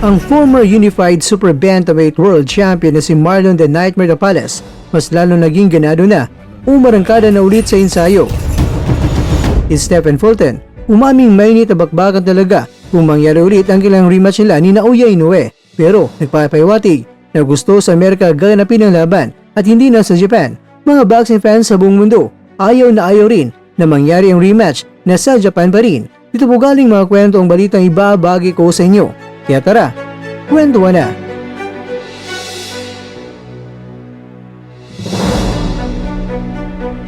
Ang former Unified Super Bantamweight World Champion na si Marlon the Nightmare Tapales mas lalo naging ganado na, umarangkada na ulit sa ensayo. Si Stephen Fulton, umaming mainit na bakbakan talaga kung mangyari ulit ang kilang rematch nila ni Naoya Inoue, pero nagpapahiwatig na gusto sa Amerika ganapin ang laban at hindi na sa Japan. Mga boxing fans sa buong mundo, ayaw na ayaw rin na mangyari ang rematch na sa Japan pa rin. Dito po galing mga kwento ang balitang ibabagi ko sa inyo. Kaya tara, kwentuhan na!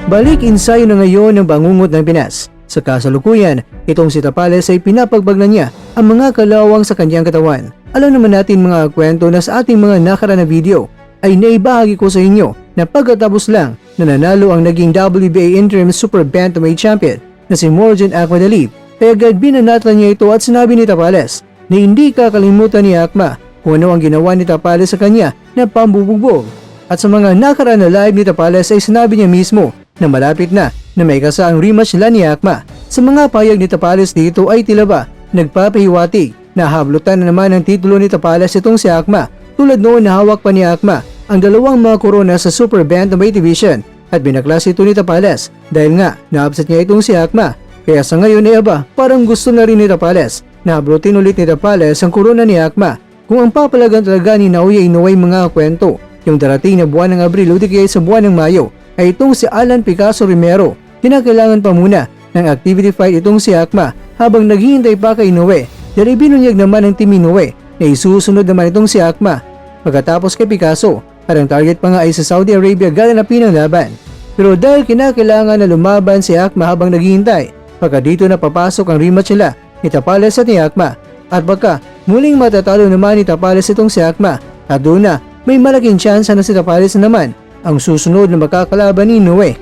Balik ensayo na ngayon ng bangungot ng Pinas. Sa kasalukuyan, itong si Tapales ay pinapagbagnan niya ang mga kalawang sa kanyang katawan. Alam naman natin mga kwento na sa ating mga nakaraan na video ay naibahagi ko sa inyo na pagkatapos lang na nanalo ang naging WBA Interim Super Bantamweight Champion na si Morjan Akhmadalib, ay agad binanatan niya ito at sinabi ni Tapales na hindi kakalimutan ni Akma kung ano ang ginawa ni Tapales sa kanya na pambubugbog. At sa mga nakaraan na live ni Tapales ay sinabi niya mismo na malapit na may kasaang rematch nila ni Akma. Sa mga payag ni Tapales dito ay tila ba nagpapahiwatig na hablutan na naman ang titulo ni Tapales itong si Akma, tulad noon na hawak pa ni Akma ang dalawang mga korona sa Super Bantamweight Division at binaklas ito ni Tapales dahil nga na-upset niya itong si Akma. Kaya sa ngayon ay parang gusto na rin ni Tapales na hablutin ulit ni Tapales ang korona ni Akma. Kung ang papalagan talaga ni Naoya Inoue mga kwento, yung darating na buwan ng Abril o di kaya sa buwan ng Mayo ay itong si Alan Picasso Romero. Kinakailangan pa muna ng activity fight itong si Akma habang naghihintay pa kay Inoue dahil ibinunyag naman ng Team Inoue na isusunod naman itong si Akma pagkatapos kay Picasso at ang target pa nga ay sa Saudi Arabia gaganapin ang laban. Pero dahil kinakailangan na lumaban si Akma habang naghihintay, pagka dito na papasok ang rematch nila ni Tapales at ni Akma at baka muling matatalo naman ni Tapales itong si Akma at doon na may malaking tsansa na si Tapales naman ang susunod na makakalaban ni Inoue.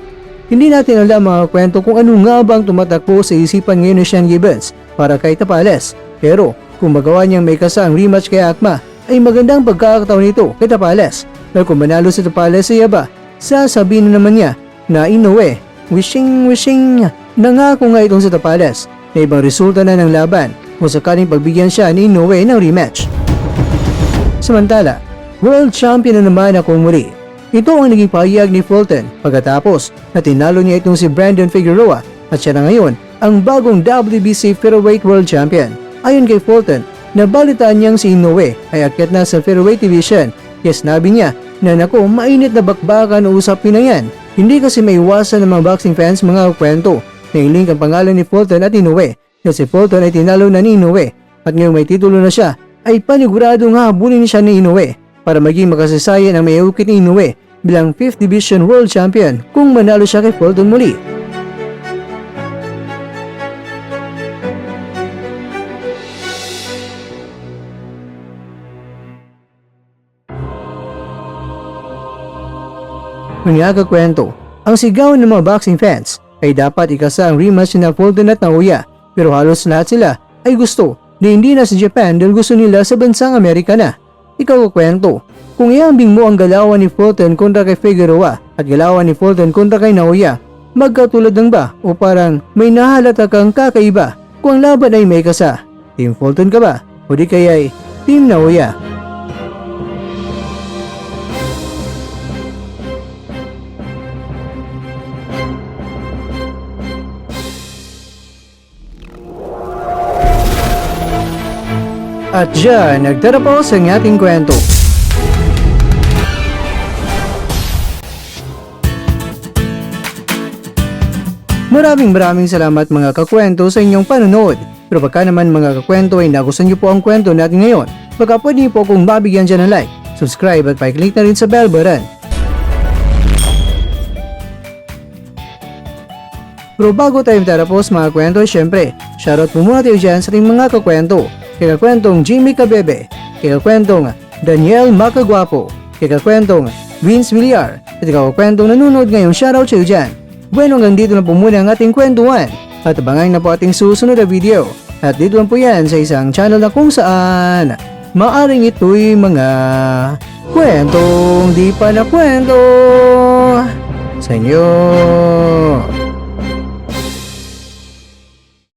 Hindi natin alam mga kwento kung ano nga bang tumatakbo sa isipan ngayon ni Sean Gibbons para kay Tapales, pero kung magawa niyang may kasaang rematch kay Akma ay magandang pagkakataon nito kay Tapales. Pero kung manalo si Tapales ay sasabihin na naman niya na Inoue wishing nangako nga itong si Tapales na ibang resulta na ng laban kung sakaling pagbigyan siya ni Inoue ng rematch. Samantala, World Champion na naman ako muli. Ito ang naging pahayag ni Fulton pagkatapos na tinalo niya itong si Brandon Figueroa at siya na ngayon ang bagong WBC Featherweight World Champion. Ayon kay Fulton, nabalitaan niyang si Inoue ay akyat na sa Featherweight Division. Yes, sinabi niya na naku, mainit na bakbakan o usapin na yan. Hindi kasi maiwasan ng mga boxing fans mga kwento na ilink ang pangalan ni Fulton at Inoue. Kasi si Fulton ay tinalo na ni Inoue at ngayong may titulo na siya ay panigurado nga habulin siya ni Inoue para maging makasisayan ang may ukit ni Inoue bilang 5th Division World Champion kung manalo siya kay Fulton muli. Manyaga kwento, ang sigaw ng mga boxing fans ay dapat ikasa ang rematch na Fulton at Naoya, pero halos lahat sila ay gusto na hindi na sa Japan dahil gusto nila sa bansang Amerika na. Ikaw kwento, kung iambing mo ang galawan ni Fulton kontra kay Figueroa at galawan ni Fulton kontra kay Naoya, magkatulad ng ba o parang may nahalata kang kakaiba kung ang laban ay may kasa? Team Fulton ka ba o di kaya ay Team Naoya? At dyan, nagtatapos ang ating kwento. Maraming salamat mga kakwento sa inyong panonood. Pero baka naman mga kakwento ay nagustuhan niyo po ang kwento natin ngayon, baka pwede niyo po akong mabigyan dyan ng like, subscribe at pa-click na rin sa bell button. Pero bago tayo matapos mga kwento, syempre, shoutout po muna tayo dyan sa ating mga kakwento. Kay kakwentong Jimmy Cabebe, kay kakwentong Daniel Macagwapo, kay kakwentong Vince Villar, at kay kakwentong nanonood ngayon, shoutout sa iyo dyan. Bueno, hanggang dito na po muna ang ating kwentuhan at abangan na po ating susunod na video. At dito lang po yan sa isang channel na kung saan maaring ito'y mga kwentong di pa na kwento sa inyo.